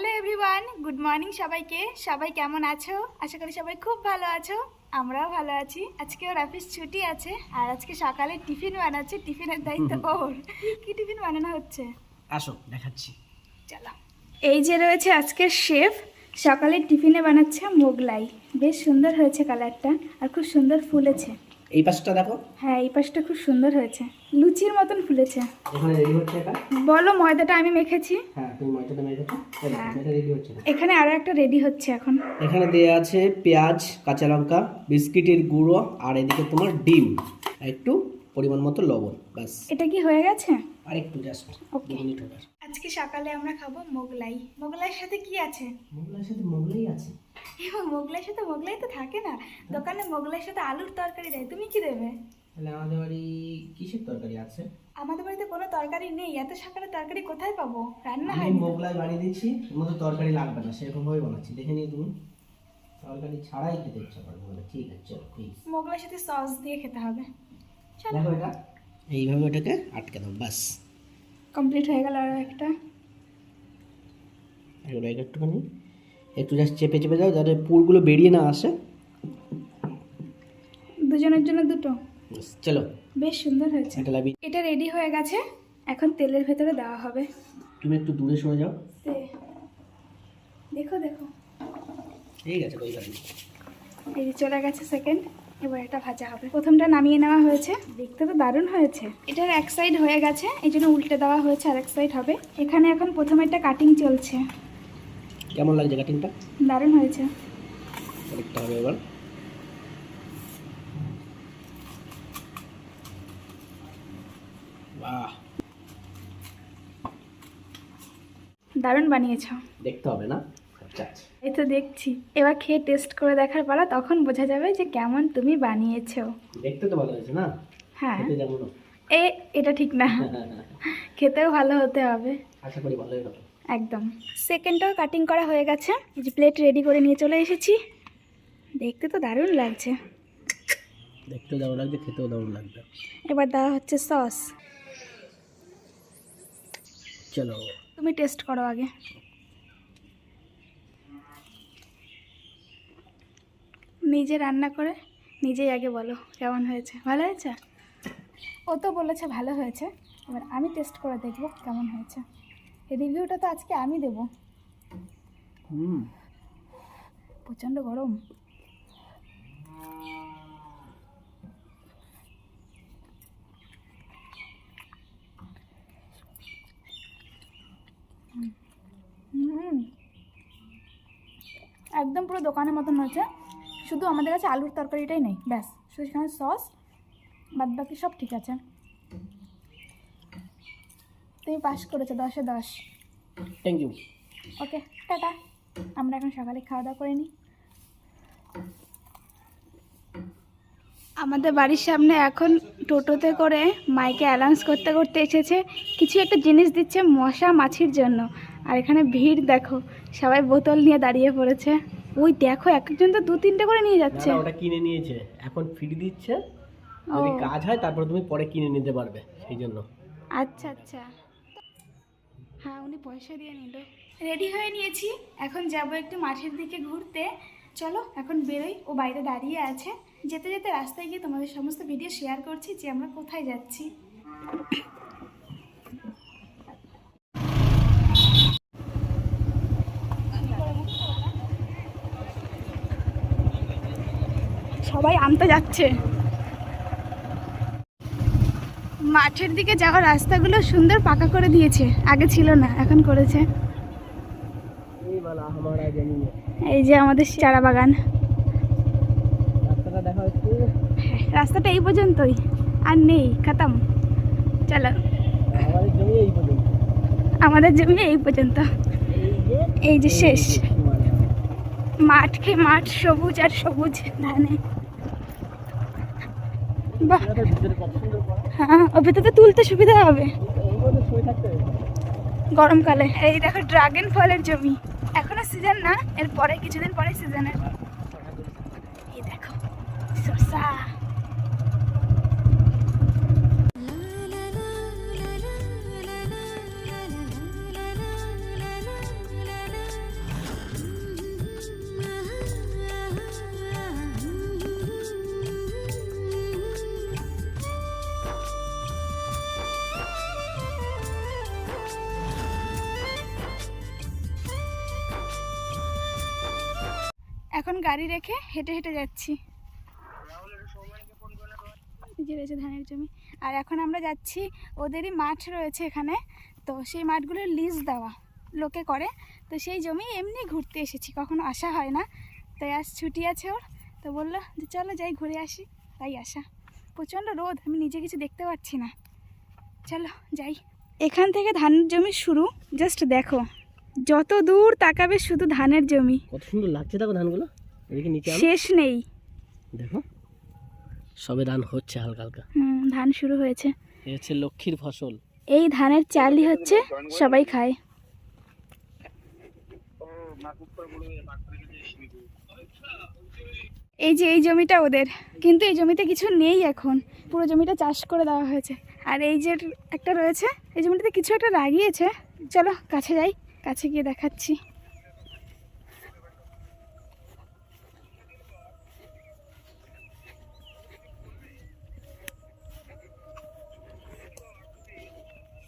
Hello everyone, good morning সবাইকে। সবাই কেমন আছো? আশা করি সবাই খুব ভালো আছো। আমরাও ভালো আছি। আজকে ওর অফিস ছুটি আছে আর আজকে সকালে টিফিন বানাচ্ছে। টিফিনের দায়িত্ব ওর। কি টিফিন বানানো হচ্ছে আসো দেখাচ্ছি। চলো। এই যে রয়েছে আজকের শেফ, সকালের টিফিনে বানাচ্ছে মোগলাই। বেশ সুন্দর হয়েছে কালারটা আর খুব সুন্দর ফুলেছে। এই পাশটা দেখো। হ্যাঁ, এই পাশটা খুব সুন্দর হয়েছে, লুচির মতন ফুলেছে। এখানে রেডি হচ্ছে এটা। বলো, ময়দাটা আমি মেখেছি। হ্যাঁ, তুমি ময়দাটা মেখেছো। এটা রেডি হচ্ছে না। এখানে আরো একটা রেডি হচ্ছে এখন। এখানে দেয়া আছে পেঁয়াজ, কাঁচা লঙ্কা, বিস্কিটের গুঁড়ো আর এদিকে তোমার ডিম, আর একটু পরিমাণ মতো লবণ। ব্যাস, এটা কি হয়ে গেছে? আর একটু জাস্ট ওকে। 2 মিনিট হবে। আজকে সকালে আমরা খাবো মোগলাই। মোগলাইয়ের সাথে কি আছে? মোগলাইয়ের সাথে মোগলাই আছে। এবং মোগলাইয়ের সাথে মোগলাই তো থাকে না, দোকানে মোগলাইয়ের সাথে আলুর তরকারি দেয়। তুমি কি দেবে? তাহলে আমাদের বাড়ি কিসের তরকারি আছে? আমাদের বাড়িতে কোনো তরকারি নেই। এত সকালে তরকারি কোথায় পাবো? রান্না আমি হয়নি। মোগলাই বানিয়ে দিচ্ছি, তোমাদের তরকারি লাগবে না, সেরকম ভাবে বানাচ্ছি। দেখে নিয়ে তুমি তরকারি ছাড়াই খেতে ইচ্ছা করবে বলে। ঠিক আছে, চলো প্লিজ। মোগলাইয়ের সাথে সস দিয়ে খেতে হবে। চলো, দেখো এটা এইভাবে ওটাকে আটকে দাও। ব্যাস, কমপ্লিট হয়ে গেল। আর একটা এগুলো একটুখানি একটু জাস্ট চেপে চেপে দাও যাতে পুরগুলো বেরিয়ে না আসে। দুজনের জন্য দুটো। ব্যাস, চলো। বেশ সুন্দর হয়েছে। এটা লাবি, এটা রেডি হয়ে গেছে, এখন তেলের ভেতরে দেওয়া হবে। তুমি একটু দূরে সরে যাও। দেখো দেখো, ঠিক আছে, কই যাবি। এই যে চলে গেছে সেকেন্ড। এবার এটা ভাজা হবে। প্রথমটা নামিয়ে নেওয়া হয়েছে। দেখতে তো দারুণ হয়েছে। এটার এক সাইড হয়ে গেছে, এই জন্য উল্টে দেওয়া হয়েছে, আর এক সাইড হবে। এখানে এখন প্রথমে একটা কাটিং চলছে। কেমন লাগছে কাটিংটা? দারুণ হয়েছে। আরেকটা হবে এবার। বাহ, দারুণ বানিয়েছো। দেখতে হবে না? আচ্ছা আচ্ছা, এই তো দেখছি। এবার খেয়ে টেস্ট করে দেখার পালা, তখন বোঝা যাবে যে কেমন তুমি বানিয়েছো। দেখতে তো ভালো হয়েছে না? হ্যাঁ, খেতে যেমন এটা ঠিক না, খেতেও ভালো হতে হবে। আশা করি ভালোই হবে। একদম। সেকেন্ডটাও কাটিং করা হয়ে গেছে। এই যে প্লেট রেডি করে নিয়ে চলে এসেছি। দেখতে তো দারুণ লাগছে। দেখতেও দারুণ লাগছে, খেতেও দারুণ লাগবে। এবার দেওয়া হচ্ছে সস। চলো, তুমি টেস্ট করো আগে। নিজে রান্না করে নিজেই আগে বলো কেমন হয়েছে। ভালো হয়েছে? ও তো বলেছে ভালো হয়েছে, এবার আমি টেস্ট করে দেখবো কেমন হয়েছে। রিভিউটা তো আজকে আমি দেব। প্রচণ্ড গরম। একদম পুরো দোকানের মতন হয়েছে। শুধু আমাদের কাছে আলুর তরকারিটাই নেই, ব্যাস। শুধু সেখানে সস, বাদ বাকি সব ঠিক আছে। তুমি পাস করেছো 10-এ 10। Thank you. Okay, tata. আমরা এখন সকালে খাওয়া দাওয়া করে নিই। আমাদের বাড়ির সামনে এখন টোটোতে করে মাইকে অ্যানাউন্স করতে করতে এসেছে কিছু একটা জিনিস দিচ্ছে মশা মাছির জন্য। আর এখানে ভিড় দেখো, সবাই বোতল নিয়ে দাঁড়িয়ে পড়েছে। ওই দেখো, একজন তো 2-3টে করে নিয়ে যাচ্ছে। ওটা কিনে নিয়েছে, এখন ফ্রি দিচ্ছে। যদি কাজ হয় তারপর তুমি পরে কিনে নিতে পারবে, সেই জন্য। আচ্ছা আচ্ছা, হ্যাঁ, উনি পয়সা দিয়ে নিল। রেডি হয়ে নিয়েছি, এখন যাব একটু মাঠের দিকে ঘুরতে। চলো এখন বেরোই। ও বাইরে দাঁড়িয়ে আছে। যেতে যেতে রাস্তায় গিয়ে তোমাদের সমস্ত ভিডিও শেয়ার করছি যে আমরা কোথায় যাচ্ছি। সবাই আনতে যাচ্ছে। মাঠের দিকে যাওয়ার রাস্তাগুলো সুন্দর পাকা করে দিয়েছে, আগে ছিল না, এখন করেছে। এই যে আমাদের চারা বাগান। রাস্তাটা দেখা হচ্ছে, রাস্তাটা এই পর্যন্তই, আর নেই, খতম। চলো, আমাদের জমি এই পর্যন্ত। আমাদের জমি এই পর্যন্ত। এই যে শেষ মাঠ, মাঠ সবুজ আর সবুজ ধানে। বাহ, হ্যাঁ, ওর ভেতরে তুলতে সুবিধা হবে গরমকালে। এই দেখো ড্রাগন ফলের জমি। এখনো সিজন না, এর পরে কিছুদিন পরে সিজনের। এই দেখো শসা। এখন গাড়ি রেখে হেঁটে হেঁটে যাচ্ছি। এই যে রয়েছে ধানের জমি, আর এখন আমরা যাচ্ছি, ওদেরই মাঠ রয়েছে এখানে, তো সেই মাঠগুলো লিজ দেওয়া লোকে করে, তো সেই জমি এমনি ঘুরতে এসেছি, কখনো আসা হয় না, তাই আজ ছুটি আছে ওর, তো বললো যে চলো যাই ঘুরে আসি, তাই আসা। প্রচণ্ড রোদ, আমি নিজে কিছু দেখতে পাচ্ছি না, চলো যাই। এখান থেকে ধানের জমি শুরু, জাস্ট দেখো, যত দূর তাকাবে শুধু ধানের জমি, কত সুন্দর লাগছে দেখো ধানগুলো, এদিকে নিচে শেষ নেই। দেখো সবে ধান হচ্ছে হালকা হালকা। ধান শুরু হয়েছে, এই হচ্ছে লক্ষ্মীর ফসল। এই ধানের চালই হচ্ছে সবাই খায়। এই যে এই জমিটা ওদের, কিন্তু এই জমিতে কিছু নেই এখন, পুরো জমিটা চাষ করে দেওয়া হয়েছে। আর এই যে একটা রয়েছে, এই জমিটাতে কিছু একটা লাগিয়েছে, চলো কাছে যাই, কাছে গিয়ে দেখাচ্ছি।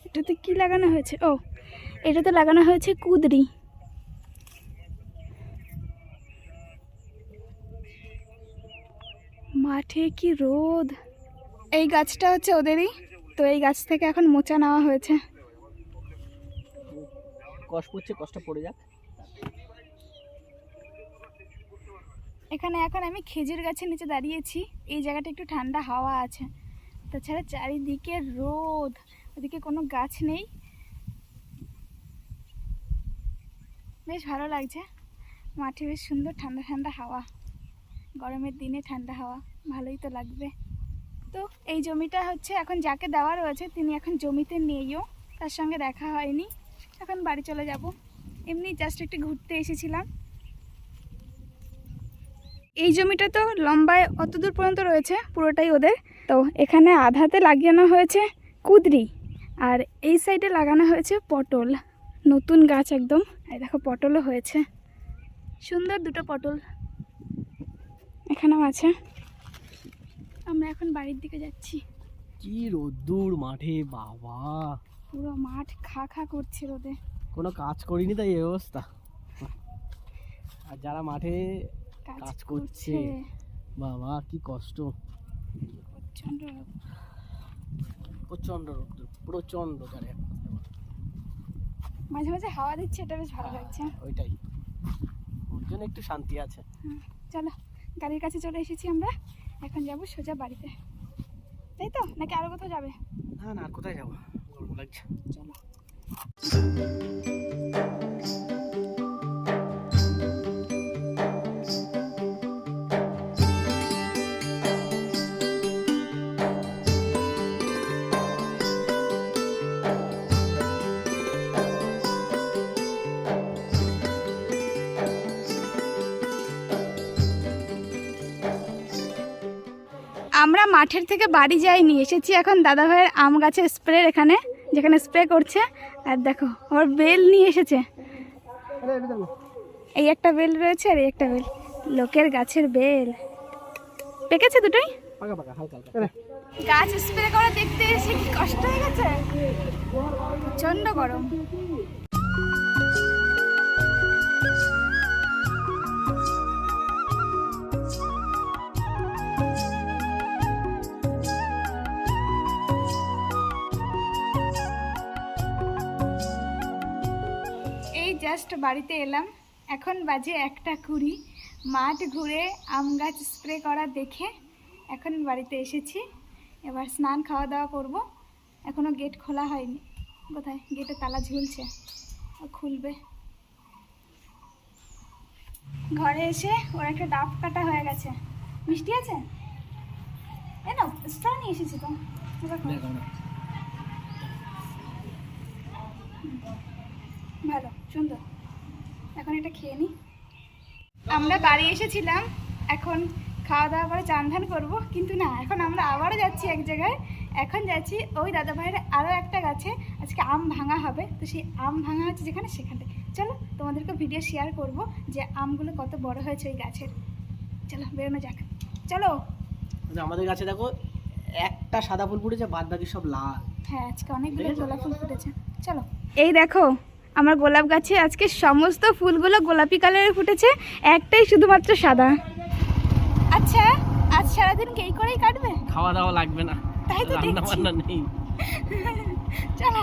এটাতে কি লাগানো হয়েছে? ও, এটাতে লাগানো হয়েছে কুঁদরি। মাঠে কি রোদ। এই গাছটা হচ্ছে ওদেরই, তো এই গাছ থেকে এখন মোচা নেওয়া হয়েছে। কষ্ট করছে, কষ্ট পড়ে যাক। এখানে এখন আমি খেজুর গাছের নিচে দাঁড়িয়েছি, এই জায়গাটা একটু ঠান্ডা হাওয়া আছে, তাছাড়া চারিদিকে রোদ, ওদিকে কোনো গাছ নেই, বেশ ভালো লাগছে। মাঠে বেশ সুন্দর ঠান্ডা ঠান্ডা হাওয়া, গরমের দিনে ঠান্ডা হাওয়া ভালোই তো লাগবে। তো এই জমিটা হচ্ছে এখন যাকে দেওয়া রয়েছে তিনি এখন জমিতে নেইও, তার সঙ্গে দেখা হয়নি, এখন বাড়ি চলে যাব। এমনি জাস্ট একটু ঘুরতে এসেছিলাম। এই জমিটা তো লম্বায় অত দূর পর্যন্ত রয়েছে, পুরোটাই ওদের। তো এখানে আধাতে লাগানো হয়েছে কুঁদরি, আর এই সাইডে লাগানো হয়েছে পটল, নতুন গাছ একদম। এই দেখো পটলও হয়েছে, সুন্দর দুটো পটল এখানেও আছে। আমরা এখন বাড়ির দিকে যাচ্ছি। কি রোদ্দুর মাঠে বাবা, পুরো মাঠ খা খা করছে রোদে, কোনো কাজ করিনি তাই এই অবস্থা। আর যারা মাঠে কাজ করছে বাবা কি কষ্ট, প্রচণ্ড রোদ, প্রচন্ড রোদ্দুর, প্রচন্ড। যারা মাঝে মাঝে হাওয়া দিচ্ছে, এটা বেশ ভালো লাগছে। ওইটাই, ওর জন্য একটু শান্তি আছে। চলো, গাড়ির কাছে চলে এসেছি আমরা, এখন যাব সোজা বাড়িতে, তাই তো নাকি আরো কোথাও যাবে? না না, আর কোথায় যাবো, গরম লাগছে, চলো। আমরা মাঠের থেকে বাড়ি যাইনি, এসেছি এখন দাদা ভাইয়ের আম গাছের স্প্রের এখানে, যেখানে স্প্রে করছে। আর দেখো ওর বেল নিয়ে এসেছে, এই একটা বেল রয়েছে আর এই একটা বেল, লোকের গাছের বেল পেকেছে দুটোই। গাছ স্প্রে করে দেখতে এসে কি কষ্ট হয়ে গেছে, প্রচন্ড গরম। জাস্ট বাড়িতে এলাম, এখন বাজে 1:20, মাঠ ঘুরে আম গাছ স্প্রে করা দেখে এখন বাড়িতে এসেছি। এবার স্নান খাওয়া দাওয়া করব, এখনও গেট খোলা হয়নি, কোথায় গেটে তালা ঝুলছে, খুলবে। ঘরে এসে ওর একটা ডাব কাটা হয়ে গেছে, মিষ্টি আছে, এই না স্ট্র নিয়ে এসেছি তো, ভালো সুন্দর। এখন এটা খেয়ে নিই। আমরা বাড়ি এসেছিলাম, এখন খাওয়া দাওয়া করে চান ধান করবো, কিন্তু না, এখন আমরা আবারও যাচ্ছি এক জায়গায়। এখন যাচ্ছি ওই দাদা ভাইয়ের আরও একটা গাছে, আজকে আম ভাঙা হবে, তো সেই আম ভাঙা হচ্ছে যেখানে, সেখানে চলো তোমাদেরকে ভিডিও শেয়ার করব যে আমগুলো কত বড় হয়েছে ওই গাছের। চলো বেরোনো যাক, চলো। আমাদের গাছে দেখো একটা সাদা ফুল ফুটেছে, বাদ বাকি সব লাল। হ্যাঁ, আজকে অনেকগুলো গোলাপ ফুল ফুটেছে, চলো। এই দেখো আমার গোলাপ গাছে আজকে সমস্ত ফুলগুলো গোলাপি কালারে ফুটেছে, একটাই শুধুমাত্র সাদা। আচ্ছা, আজ সারাদিন কি এই করেই কাটবে? খাওয়া দাওয়া লাগবে না, তাই তো রান্না দেখছি। বান্না নেই। চলো,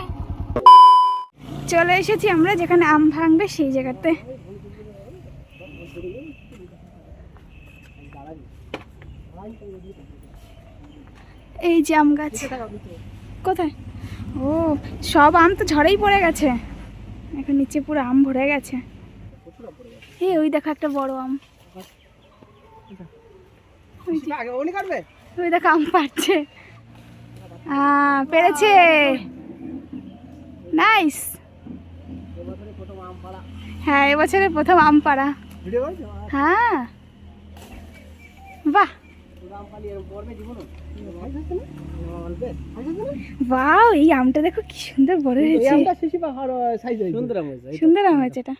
চলে এসেছি আমরা যেখানে আম ভাঙবে সেই জায়গাতে। এই যে আম গাছ। কোথায়? ও, সব আম তো ঝড়েই পড়ে গেছে, এখন নিচে পুরো আম ভরে গেছে। এই ওই দেখো একটা বড় আম, ওই দেখো আম পাচ্ছে। পেরেছে, নাইস। হ্যাঁ, এবছরের প্রথম আম পাড়া। হ্যাঁ, বাহ বাহ, এই আমটা দেখো কি সুন্দর বড় হয়েছে, সুন্দর আম হয়েছে এটা।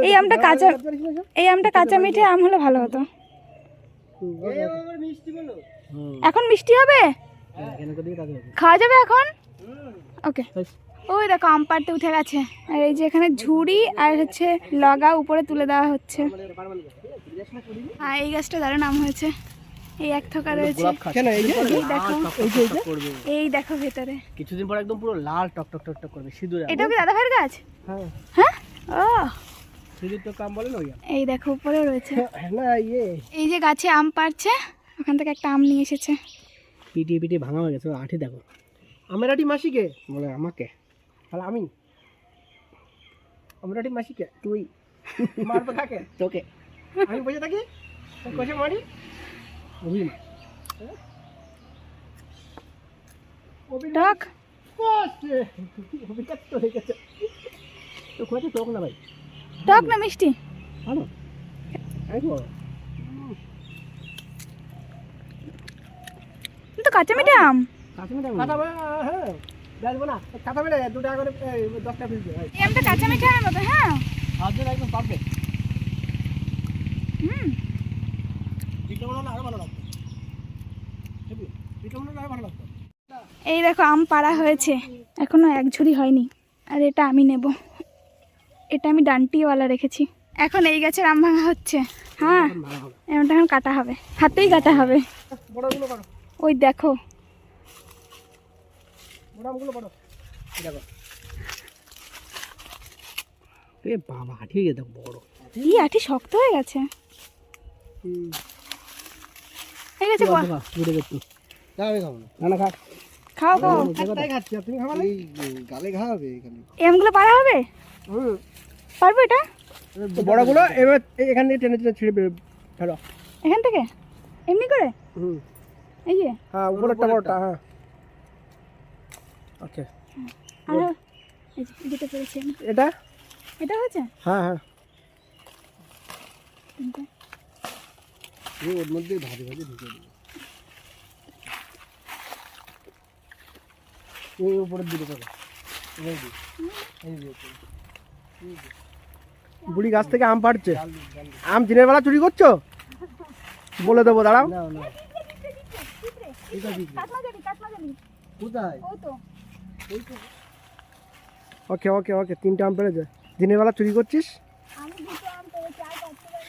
এই আমটা কাঁচা, এই আমটা কাঁচা মিঠে আম হলে ভালো হতো। এখন মিষ্টি হবে, খাওয়া যাবে এখন? ওকে। ওই দেখো আম পাড়তে উঠে গেছে, আর এই যে এখানে ঝুড়ি আর হচ্ছে লগা উপরে তুলে দেওয়া হচ্ছে। আর এই গাছটা দারুণ আম হয়েছে, এই এক থোকা রয়েছে। এই দেখো ভেতরে কিছুদিন পর একদম পুরো লাল টক টক টক টক করবে, সিঁদুর। এটাও কি দাদা ভাইয়ের গাছ? হ্যাঁ, ও সিঁদুর তো কাম বলে না ওই। এই দেখো উপরেও রয়েছে। না ইয়ে, এই যে গাছে আম পাড়ছে, ওখান থেকে একটা আম নিয়ে এসেছে। পিটিয়ে পিটিয়ে ভাঙা হয়ে গেছে আঠি। দেখো আমের আঠি মাসিকে বলে, আমাকে তাহলে আমি আমের আঠি মাসিকে, তুই মারবে কাকে? তোকে। আমি বসে থাকি কষে মারি। টক টক না ভাই, টক না মিষ্টি? ভালো। তো কাঁচা মিঠে আম। এই আমটা কাঁচা মিঠে আমের মতো। হ্যাঁ, একদম পারফেক্ট। হুম, এই দেখো আম পাড়া হয়েছে, এখনো এক ঝুড়ি হয়নি। আর এটা আমি নেব, এটা আমি ডান্টিওয়ালা রেখেছি। এখন এই গাছের আম ভাঙা হচ্ছে। হ্যাঁ, এমনটা এখন কাটা হবে, হাতেই কাটা হবে। ওই দেখো, বাবা ঠিক আছে, বড় এই আঠি শক্ত হয়ে গেছে। ঠিক আছে, খাও খাও। এই আমগুলো পাড়া হবে? পারবো এটা? বড়গুলো এবার এখান থেকে টেনে টেনে ছিঁড়ে ফেলো। এখান থেকে এমনি করে? এই যে হ্যাঁ, উপরেরটা বড়টা। হ্যাঁ, ওকে। আর এই যে যেটা পেরেছি আমি। এটা এটা হয়েছে? হ্যাঁ হ্যাঁ, তিনটে। ওর মধ্যে ভাজে ভাজে ঢুকে দিই। এই উপরের দিকে করো। বুড়ি গাছ থেকে আম পাড়ছে। আম দিনের বেলা চুরি করছো? বলে দেবো, দাঁড়াও। ওকে ওকে ওকে, 3টে আম পেড়েছে। দিনের বেলা চুরি করছিস?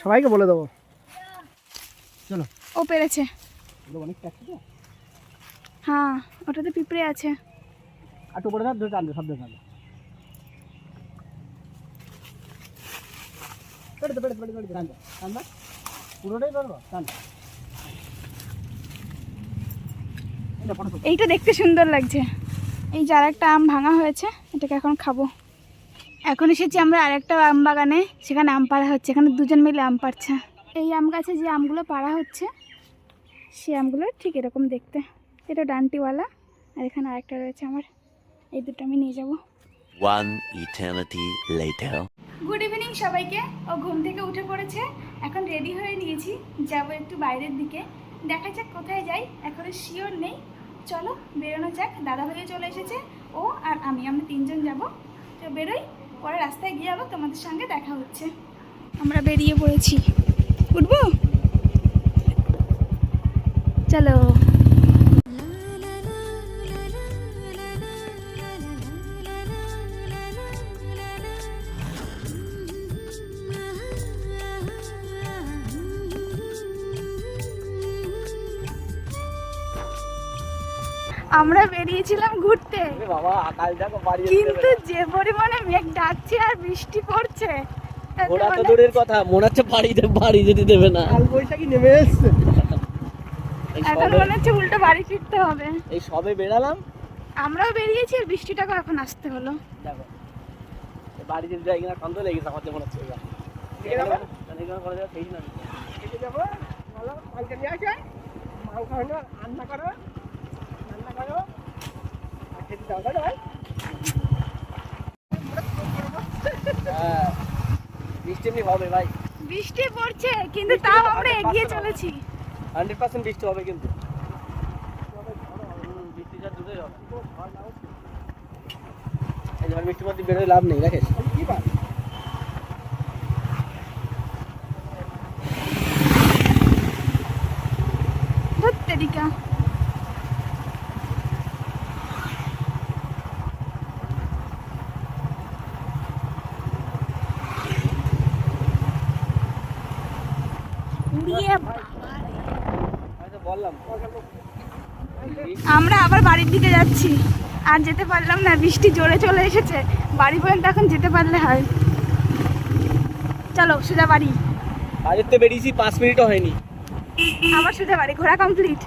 সবাইকে বলে দেবো। চলো। ও পেরেছে। হ্যাঁ, ওটাতে পিঁপড়ে আছে। আর তো পড়ে না, দুটো টানবে, শব্দ টানবে। পুরোটাই পারবো। এইটা দেখতে সুন্দর লাগছে। এই যে আরেকটা আম ভাঙা হয়েছে, এটাকে এখন খাবো। এখন এসেছি আমরা আরেকটা আম বাগানে, সেখানে আম পাড়া হচ্ছে। এখানে দুজন মিলে আম পাড়ছে। এই আম গাছে যে আমগুলো পাড়া হচ্ছে সেই আমগুলো ঠিক এরকম দেখতে। এটা ডান্টিওয়ালা, আর এখানে আরেকটা রয়েছে আমার। এই দুটো আমি নিয়ে যাব। One eternity later. Good evening সবাইকে। ও ঘুম থেকে উঠে পড়েছে, এখন রেডি হয়ে নিয়েছি, যাব একটু বাইরের দিকে। দেখা যাক কোথায় যাই, এখনো শিওর নেই। চলো বেরোনো যাক। দাদা ভাইও চলে এসেছে, ও আর আমরা 3জন যাব। তো বেরোই, পরে রাস্তায় গিয়ে আবার তোমাদের সঙ্গে দেখা হচ্ছে। আমরা বেরিয়ে পড়েছি, উঠবো? চলো। আমরা বেরিয়েছিলাম ঘুরতে, বাবা আকাশ দেখো বাড়ি কিন্তু যে পরিমাণে মেঘ ডাকছে আর বৃষ্টি পড়ছে, তাতে ওরা তো মনে- দূরের কথা, মনে হচ্ছে বাড়ি যেতে দেবে না। কাল বৈশাখী নেমে এসছে। এখন মনে হচ্ছে উল্টো বাড়ি ফিরতে হবে। এই সবে বেরালাম, আমরাও বেরিয়েছি আর বৃষ্টিটাকে এখন আসতে হলো। দেখো বাড়ি যেতে যাই কিনা কান্দ লেগেছে আমার, মনে হচ্ছে বৃষ্টি এমনি হবে ভাই, বৃষ্টি পড়ছে কিন্তু তাও আমরা এগিয়ে চলেছি। 100% বৃষ্টি হবে কিন্তু বৃষ্টি যা দূরে হবে। এই ঝড় বৃষ্টির মধ্যে বেরোয় লাভ নেই, রাখেস ধরতে দিকা উড়িয়ে বাবারে। আমি তো বললাম আমরা আবার বাড়ির দিকে যাচ্ছি, আর যেতে পারলাম না, বৃষ্টি জোরে চলে এসেছে। বাড়ি পর্যন্ত এখন যেতে পারলে হয়। চলো সোজা বাড়ি। বাড়ির তো বেরিয়েছি 5 মিনিটও হয়নি। আবার সোজা বাড়ি, ঘোরা কমপ্লিট।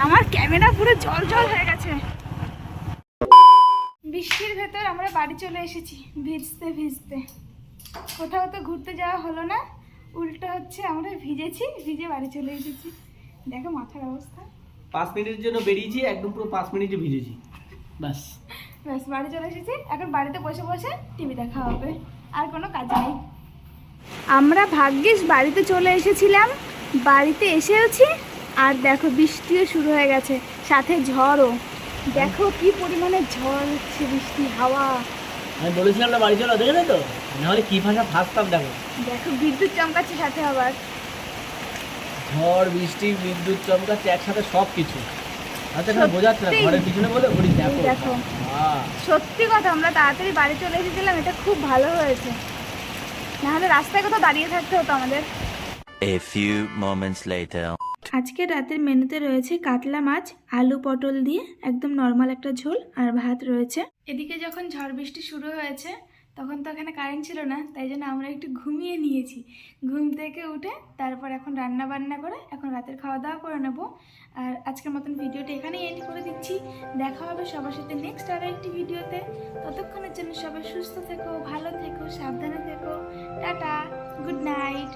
আমার ক্যামেরা পুরো জল জল হয়ে গেছে। বৃষ্টির ভেতর আমরা বাড়ি চলে এসেছি ভিজতে ভিজতে। কোথাও তো ঘুরতে যাওয়া হলো না, উল্টো হচ্ছে আমরা ভিজে বাড়ি চলে এসেছি। দেখো মাথার অবস্থা। 5 মিনিটের জন্য বেরিয়েছি, একদম পুরো 5 মিনিটে ভিজেছি, ব্যাস বাড়ি চলে এসেছি। এখন বাড়িতে বসে বসে টিভি দেখা হবে, আর কোনো কাজ নেই। আমরা ভাগ্যিস বাড়িতে চলে এসেছিলাম, বাড়িতে এসেওছি আর দেখো বৃষ্টিও শুরু হয়ে গেছে, সাথে ঝড়ও। দেখো কি পরিমাণে ঝড় হচ্ছে, বৃষ্টি, হাওয়া। আমি বলেছিলাম না বাড়ি চলো, দেখে তো নাহলে কি ভাষা ফাঁসতাম। দেখো দেখো বিদ্যুৎ চমকাচ্ছে সাথে, আবার ঝড় বৃষ্টি বিদ্যুৎ চমকাচ্ছে একসাথে সব কিছু। আচ্ছা এখানে বোঝাচ্ছে না, সত্যি। ঘরের পিছনে বলে ঘুরি দেখো দেখো। বাহ। সত্যি কথা, আমরা তাড়াতাড়ি বাড়ি চলে এসেছিলাম, এটা খুব ভালো হয়েছে, নাহলে রাস্তায় কোথাও দাঁড়িয়ে থাকতে হতো আমাদের। A few moments later. আজকে রাতের মেনুতে রয়েছে কাতলা মাছ, আলু পটল দিয়ে একদম নর্মাল একটা ঝোল, আর ভাত রয়েছে। এদিকে যখন ঝড় বৃষ্টি শুরু হয়েছে তখন তো এখানে কারেন্ট ছিল না, তাই জন্য আমরা একটু ঘুমিয়ে নিয়েছি। ঘুম থেকে উঠে তারপর এখন রান্না বান্না করে এখন রাতের খাওয়া দাওয়া করে নেব। আর আজকের মতন ভিডিওটা এখানেই এন্ড করে দিচ্ছি। দেখা হবে সবার সাথে নেক্সট আরও একটি ভিডিওতে। ততক্ষণের জন্য সবাই সুস্থ থেকো, ভালো থেকো, সাবধানে থেকো। Tata, good night.